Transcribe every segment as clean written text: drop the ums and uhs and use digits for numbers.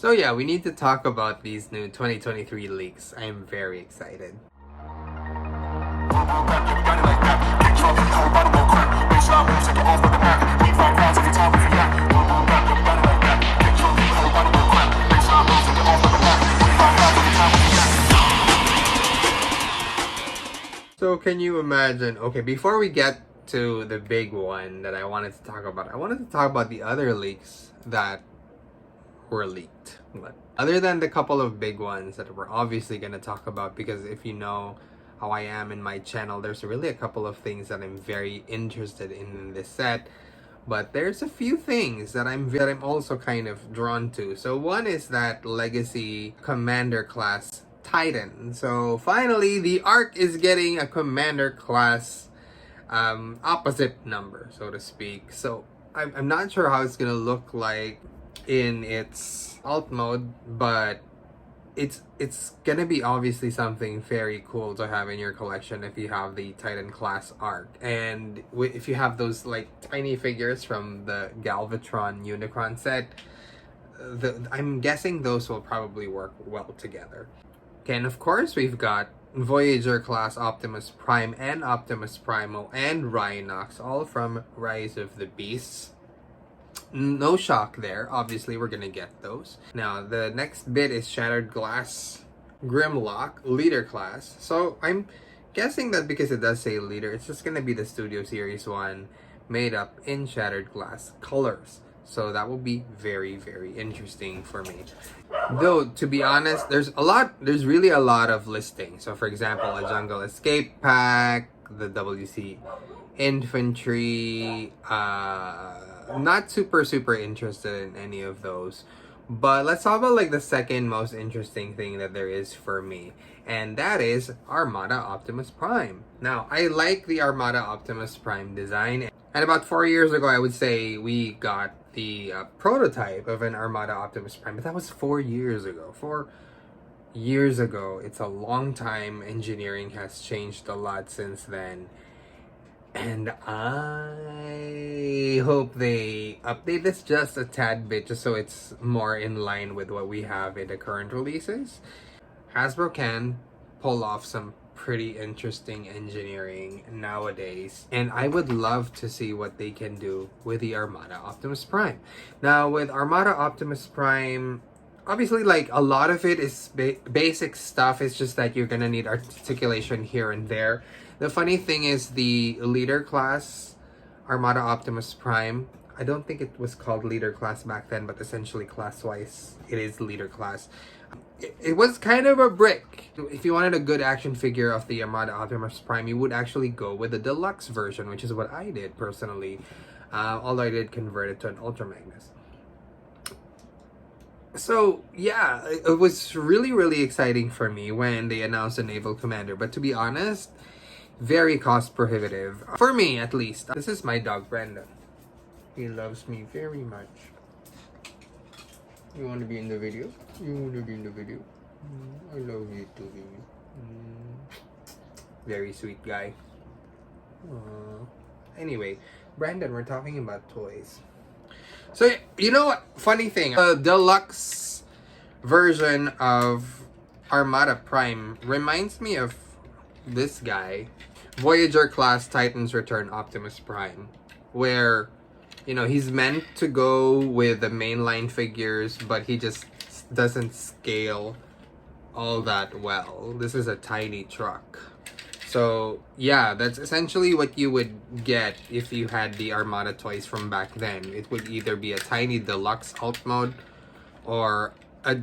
So yeah, we need to talk about these new 2023 leaks. I am very excited. So can you imagine, okay, before we get to the big one that I wanted to talk about, I wanted to talk about the other leaks that were leaked. But other than the couple of big ones that we're obviously going to talk about, because if you know how I am in my channel, there's really a couple of things that I'm very interested in this set. But there's a few things that I'm also kind of drawn to. So one is that Legacy Commander class Titan. So finally, the Ark is getting a Commander class opposite number, so to speak. So I'm not sure how it's gonna look like in its alt mode, but it's gonna be obviously something very cool to have in your collection if you have the Titan class Ark, and if you have those like tiny figures from the Galvatron Unicron set. I'm guessing those will probably work well together. Okay, and of course we've got Voyager class Optimus Prime and Optimus Primal and Rhinox, all from Rise of the Beasts. No shock there, obviously we're gonna get those. Now the next bit is Shattered Glass Grimlock Leader class. So I'm guessing that because it does say leader, it's just gonna be the Studio Series 1 made up in Shattered Glass colors. So that will be very, very interesting for me. Though, to be honest, there's really a lot of listings. So for example, a Jungle Escape Pack, the WC Infantry, not super interested in any of those. But let's talk about like the second most interesting thing that there is for me, and that is Armada Optimus Prime. Now, I like the Armada Optimus Prime design, and about 4 years ago, I would say we got the prototype of an Armada Optimus Prime, but that was 4 years ago. 4 years ago. It's a long time. Engineering has changed a lot since then. And I hope they update this just a tad bit, just so it's more in line with what we have in the current releases. Hasbro can pull off some pretty interesting engineering nowadays, and I would love to see what they can do with the Armada Optimus Prime. Now, with Armada Optimus Prime, obviously, like, a lot of it is basic stuff. It's just that you're gonna need articulation here and there. The funny thing is the leader class Armada Optimus Prime, I don't think it was called leader class back then, but essentially class-wise, it is leader class. It was kind of a brick. If you wanted a good action figure of the Armada Optimus Prime, you would actually go with the deluxe version, which is what I did personally. Although I did convert it to an Ultra Magnus. So yeah, it was really exciting for me when they announced a Naval Commander. But to be honest, very cost prohibitive. For me, at least. This is my dog, Brandon. He loves me very much. You want to be in the video? You want to be in the video? I love you too, baby. Very sweet guy. Anyway, Brandon, we're talking about toys. So, you know what? Funny thing. The deluxe version of Armada Prime reminds me of this guy. Voyager class Titans Return Optimus Prime. Where, you know, he's meant to go with the mainline figures, but he just doesn't scale all that well. This is a tiny truck. So, yeah, that's essentially what you would get if you had the Armada toys from back then. It would either be a tiny deluxe alt mode or a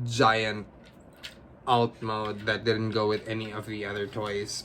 giant alt mode that didn't go with any of the other toys.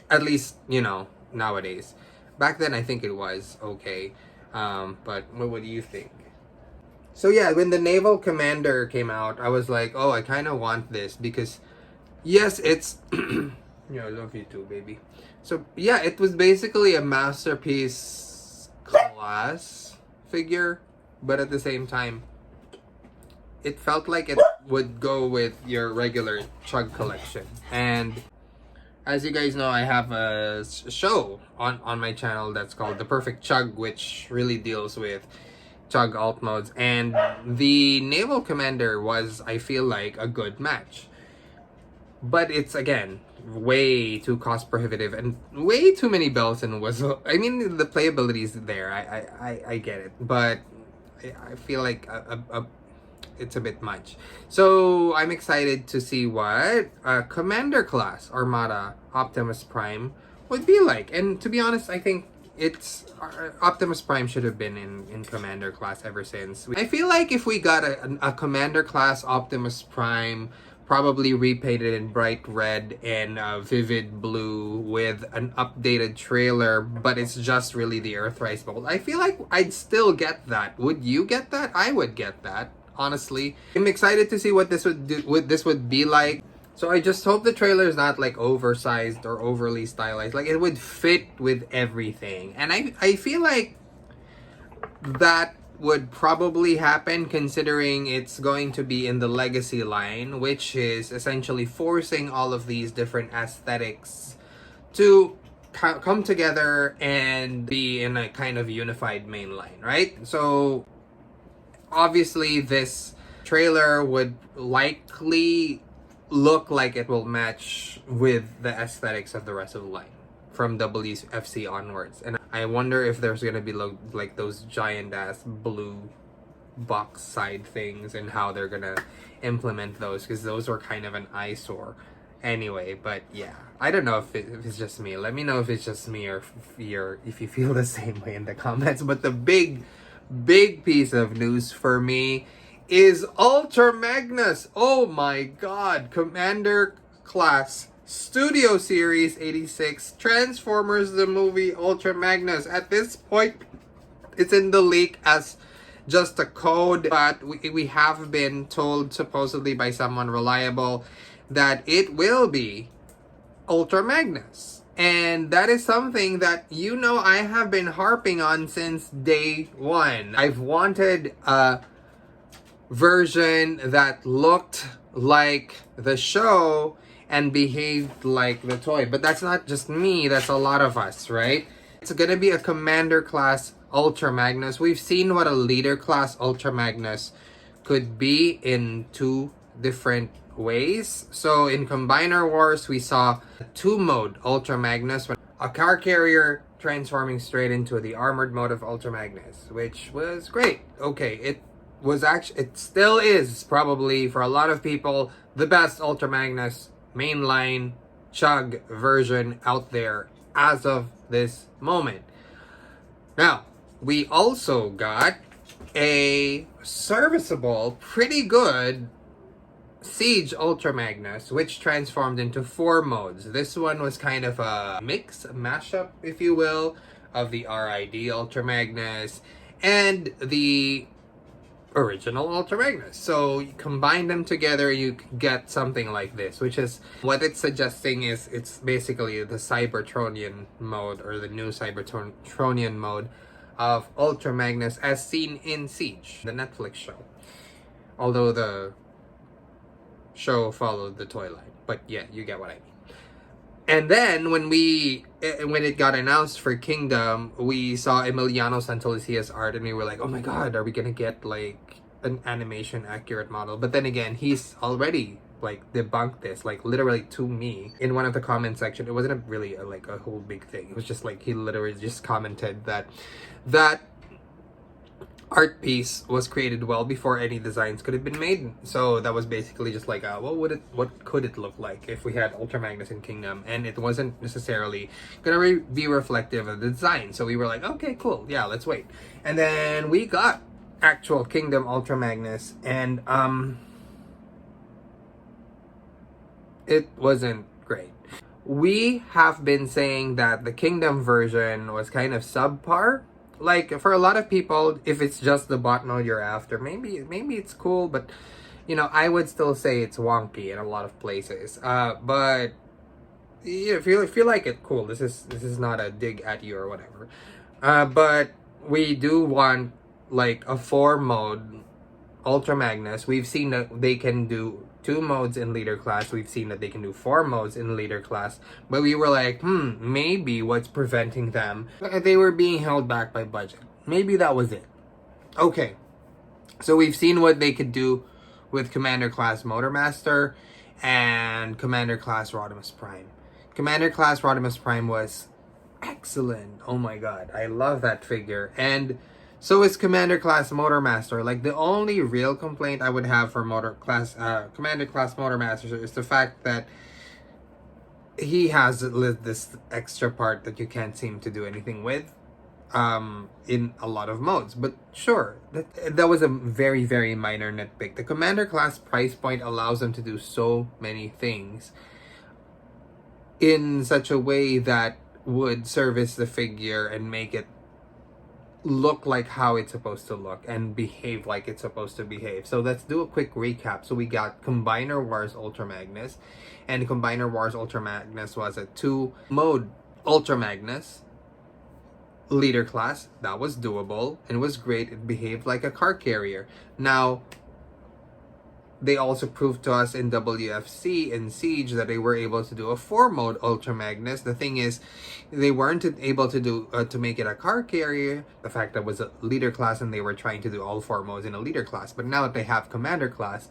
At least, you know, nowadays. Back then, I think it was okay. But what do you think? So yeah, when the Naval Commander came out, I was like, oh, I kind of want this because, yes, it's... yeah, I love you too, baby. So yeah, it was basically a masterpiece class figure, but at the same time, it felt like it would go with your regular Chug collection. And as you guys know, I have a show on my channel that's called The Perfect Chug, which really deals with Chug alt modes, and the Naval Commander was, I feel like, a good match. But it's, again, way too cost prohibitive and way too many bells and whistles. I mean, the playability is there. I get it, but I feel like it's a bit much. So I'm excited to see what Commander class Armada Optimus Prime would be like. And to be honest, I think it's Optimus Prime should have been in Commander class ever since. I feel like if we got a Commander class Optimus Prime, probably repainted in bright red and vivid blue with an updated trailer, but it's just really the Earthrise mold, I feel like I'd still get that. Would you get that? I would get that, honestly. I'm excited to see what this would do, what this would be like. So I just hope the trailer is not like oversized or overly stylized. Like, it would fit with everything. And I feel like that would probably happen, considering it's going to be in the legacy line, which is essentially forcing all of these different aesthetics to come together and be in a kind of unified main line, right? So obviously this trailer would likely look like it will match with the aesthetics of the rest of the line from WFC onwards. And I wonder if there's gonna be like those giant ass blue box side things and how they're gonna implement those, because those were kind of an eyesore anyway. But yeah, I don't know if it's just me. Let me know if it's just me or if you feel the same way in the comments. But the big piece of news for me is Ultra Magnus. Oh my god, Commander class Studio Series 86 Transformers the movie Ultra Magnus. At this point, it's in the leak as just a code, but we have been told supposedly by someone reliable that it will be Ultra Magnus. And that is something that, you know, I have been harping on since day one. I've wanted a version that looked like the show and behaved like the toy. But that's not just me, that's a lot of us, right? It's gonna be a Commander class Ultra Magnus. We've seen what a Leader class Ultra Magnus could be in two different ways. So in Combiner Wars, we saw a 2-mode Ultra Magnus, a car carrier transforming straight into the armored mode of Ultra Magnus, which was great. Okay, it still is probably for a lot of people the best Ultra Magnus mainline chug version out there as of this moment. Now, we also got a serviceable, pretty good Siege Ultra Magnus, which transformed into 4 modes. This one was kind of a mix, a mashup, if you will, of the RID Ultra Magnus and the original Ultra Magnus. So you combine them together, you get something like this, which is what it's suggesting is it's basically the Cybertronian mode, or the new Cybertronian mode of Ultra Magnus as seen in Siege, the Netflix show. Although the show followed the toy line, but yeah, you get what I mean. And then when it got announced for Kingdom, we saw Emiliano Santolizia's art, and we were like, oh my god, are we gonna get like an animation accurate model? But then again, he's already like debunked this, like literally to me in one of the comment section. It wasn't really like a whole big thing. It was just like he literally just commented that art piece was created well before any designs could have been made. So that was basically just like, what could it look like if we had Ultra Magnus in Kingdom? And it wasn't necessarily gonna be reflective of the design. So we were like, okay, cool, yeah, let's wait. And then we got actual Kingdom Ultra Magnus, and it wasn't great. We have been saying that the Kingdom version was kind of subpar. Like, for a lot of people, if it's just the bot mode you're after, maybe it's cool, but you know, I would still say it's wonky in a lot of places. But yeah, if you like it, cool. This is not a dig at you or whatever. But we do want like a 4-mode Ultra Magnus. We've seen that they can do 2 modes in Leader class. We've seen that they can do 4 modes in Leader class. But we were like, maybe what's preventing them? They were being held back by budget. Maybe that was it. Okay, so we've seen what they could do with Commander Class Motormaster and Commander Class Rodimus Prime. Commander Class Rodimus Prime was excellent. Oh my god, I love that figure. And so is Commander Class Motormaster. Like, the only real complaint I would have for Commander Class Motormaster is the fact that he has this extra part that you can't seem to do anything with in a lot of modes. But sure, that was a very, very minor nitpick. The Commander Class price point allows them to do so many things in such a way that would service the figure and make it look like how it's supposed to look and behave like it's supposed to behave. So let's do a quick recap. So we got Combiner Wars Ultra Magnus, and Combiner Wars Ultra Magnus was a 2-mode Ultra Magnus leader class. That was doable and was great. It behaved like a car carrier. Now, they also proved to us in WFC and Siege that they were able to do a 4-mode Ultra Magnus. The thing is, they weren't able to do to make it a car carrier. The fact that it was a leader class and they were trying to do all 4 modes in a leader class. But now that they have Commander class,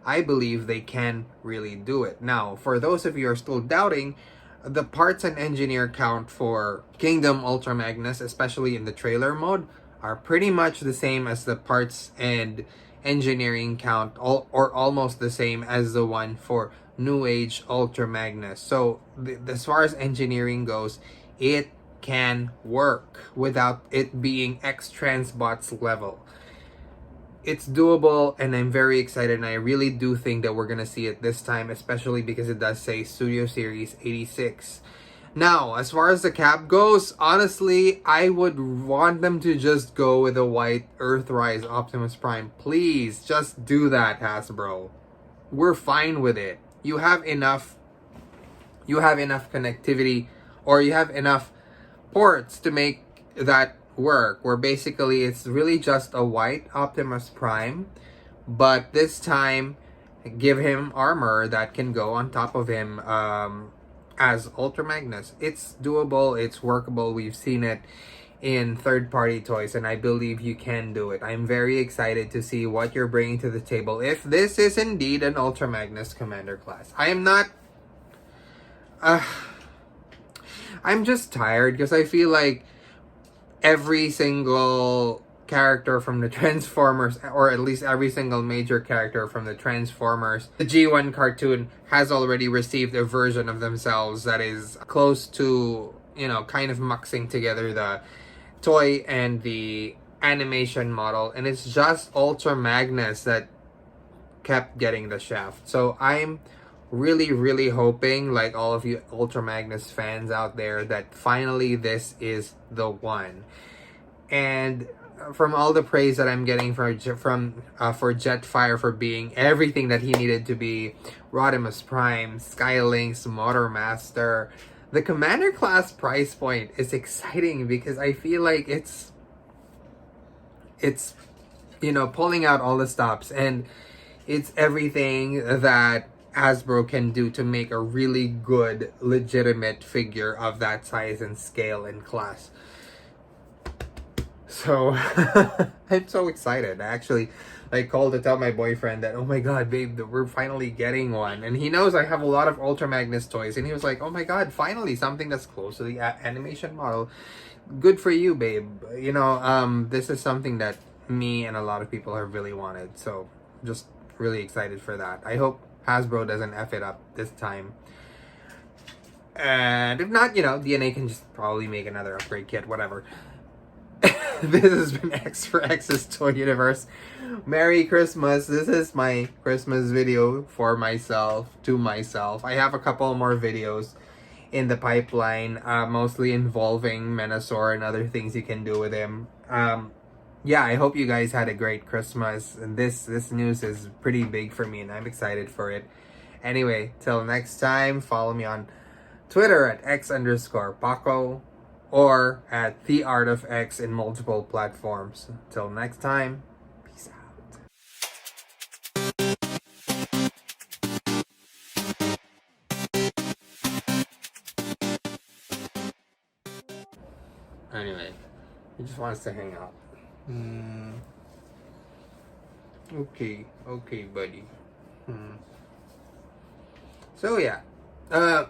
I believe they can really do it. Now, for those of you who are still doubting, the parts and engineer count for Kingdom Ultra Magnus, especially in the trailer mode, are pretty much the same as the parts and engineering count, or almost the same as the one for New Age Ultra Magnus. So as far as engineering goes, it can work without it being X-Transbots level. It's doable, and I'm very excited, and I really do think that we're gonna see it this time, especially because it does say Studio Series 86. Now, as far as the cap goes, honestly, I would want them to just go with a white Earthrise Optimus Prime. Please, just do that, Hasbro. We're fine with it. You have enough connectivity, or you have enough ports to make that work, where basically it's really just a white Optimus Prime, but this time give him armor that can go on top of him as Ultra Magnus. It's doable, it's workable. We've seen it in third-party toys, and I believe you can do it. I'm very excited to see what you're bringing to the table if this is indeed an Ultra Magnus Commander class. I am not I'm just tired because I feel like every single character from the Transformers, or at least every single major character from the Transformers, the G1 cartoon, has already received a version of themselves that is close to, kind of muxing together the toy and the animation model, and it's just Ultra Magnus that kept getting the shaft. So I'm really, really hoping, like all of you Ultra Magnus fans out there, that finally this is the one. And from all the praise that I'm getting for Jetfire for being everything that he needed to be, Rodimus Prime, Skylinks, Motormaster, the Commander class price point is exciting because I feel like it's pulling out all the stops, and it's everything that Hasbro can do to make a really good, legitimate figure of that size and scale and class. So I'm so excited. I actually called to tell my boyfriend that, oh my god, babe, that we're finally getting one. And he knows I have a lot of Ultra Magnus toys, and he was like, oh my god, finally something that's close to the animation model. Good for you, babe. This is something that me and a lot of people have really wanted. So just really excited for that. I hope Hasbro doesn't F it up this time. And if not, DNA can just probably make another upgrade kit, whatever. This has been X for X's Toy Universe. Merry Christmas. This is my Christmas video for myself, to myself. I have a couple more videos in the pipeline, mostly involving Menasor and other things you can do with him. Yeah, I hope you guys had a great Christmas. And this news is pretty big for me, and I'm excited for it. Anyway, till next time, follow me on Twitter at X_Paco. Or at The Art of X in multiple platforms. Till next time, peace out. Anyway, he just wants to hang out. Okay, okay, buddy. Hmm. So yeah, uh,